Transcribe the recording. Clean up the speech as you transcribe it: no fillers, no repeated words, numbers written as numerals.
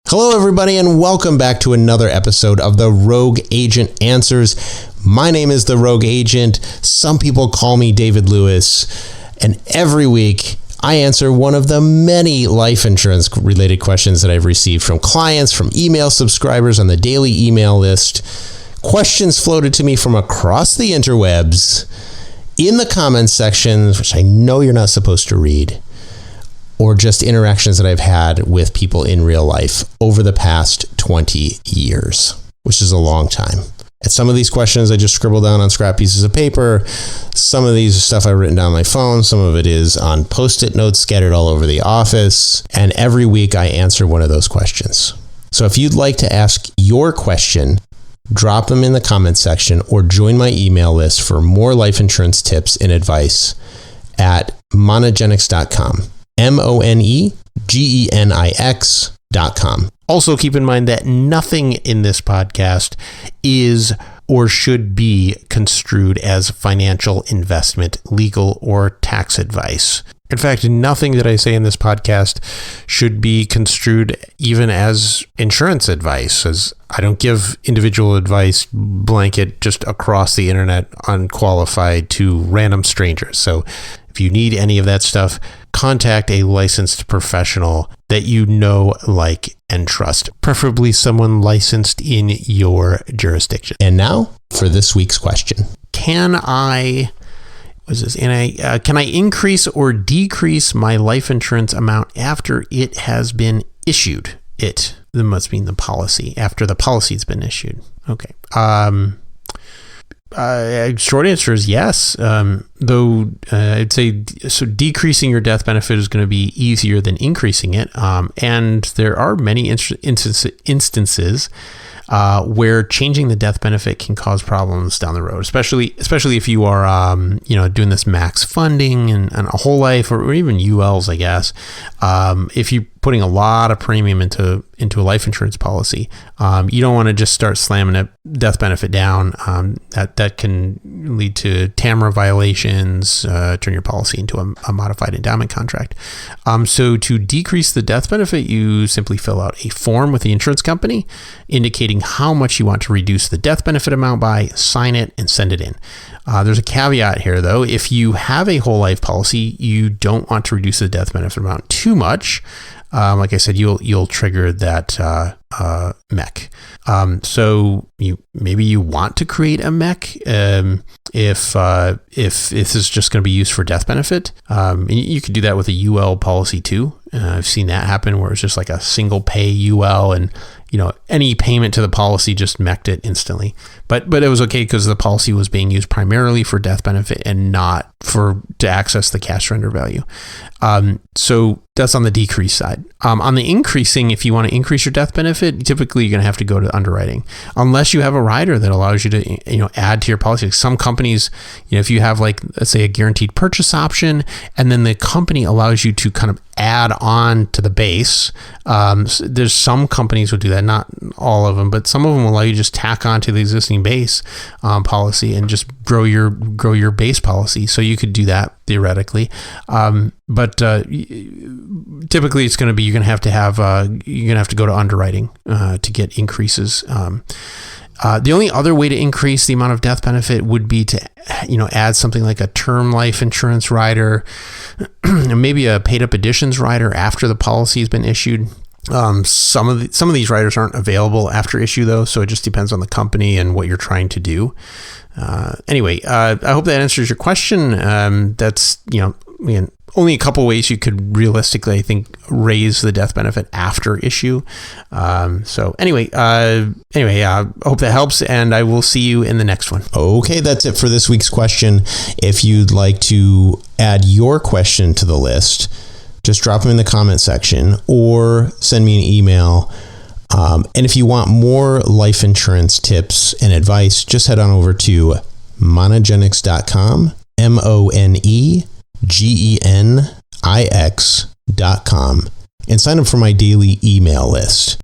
Hello, everybody, and welcome back to another episode of the Rogue Agent Answers. My name is the Rogue Agent. Some people call me David Lewis, and every week I answer one of the many life insurance related questions that I've received from clients, from email subscribers on the daily email list. Questions floated to me from across the interwebs, in the comments sections, which I know you're not supposed to read, or just interactions that I've had with people in real life over the past 20 years, which is a long time. And some of these questions I just scribble down on scrap pieces of paper. Some of these are stuff I've written down on my phone. Some of it is on Post-it notes scattered all over the office. And every week I answer one of those questions. So if you'd like to ask your question, drop them in the comments section or join my email list for more life insurance tips and advice at monogenics.com. monegenics.com. Also, keep in mind that nothing in this podcast is or should be construed as financial, investment, legal, or tax advice. In fact, nothing that I say in this podcast should be construed even as insurance advice, as I don't give individual advice blanket just across the internet, unqualified, to random strangers. So if you need any of that stuff, contact a licensed professional that you know, like, and trust, preferably someone licensed in your jurisdiction. And now for this week's question. Can I increase or decrease my life insurance amount after it has been issued? That must mean the policy, after the policy's been issued. Okay. Short answer is yes. Though I'd say so decreasing your death benefit is going to be easier than increasing it. And there are many instances where changing the death benefit can cause problems down the road, especially if you are doing this max funding and a whole life or even ULs, I guess. If you're putting a lot of premium into a life insurance policy, you don't want to just start slamming a death benefit down. That can lead to TAMRA violations, turn your policy into a modified endowment contract. So to decrease the death benefit, you simply fill out a form with the insurance company indicating how much you want to reduce the death benefit amount by, sign it, and send it in. There's a caveat here, though. If you have a whole life policy, you don't want to reduce the death benefit amount too much. Like I said, you'll trigger that MEC. So maybe you want to create a MEC if this is just going to be used for death benefit. And you could do that with a UL policy too. I've seen that happen where it's just like a single pay UL, and any payment to the policy just MEC'd it instantly. But it was okay because the policy was being used primarily for death benefit and not to access the cash surrender value. So that's on the decrease side. On the increasing, if you want to increase your death benefit, typically you're going to have to go to underwriting, unless you have a rider that allows you to add to your policy. Some companies, if you have, like, let's say, a guaranteed purchase option, and then the company allows you to kind of add on to the base. There's some companies will do that, not all of them, but some of them will allow you to just tack on to the existing base policy and just grow your base policy. So you could do that theoretically. But typically it's going to be, you're going to have to go to underwriting to get increases. The only other way to increase the amount of death benefit would be to, add something like a term life insurance rider, maybe a paid up additions rider after the policy has been issued. Some of these riders aren't available after issue, though, so it just depends on the company and what you're trying to do. Anyway, I hope that answers your question. That's, only a couple ways you could realistically, I think, raise the death benefit after issue. So anyway, I hope that helps, and I will see you in the next one. Okay, that's it for this week's question. If you'd like to add your question to the list, just drop them in the comment section or send me an email. And if you want more life insurance tips and advice, just head on over to monogenics.com, monegenics.com, and sign up for my daily email list.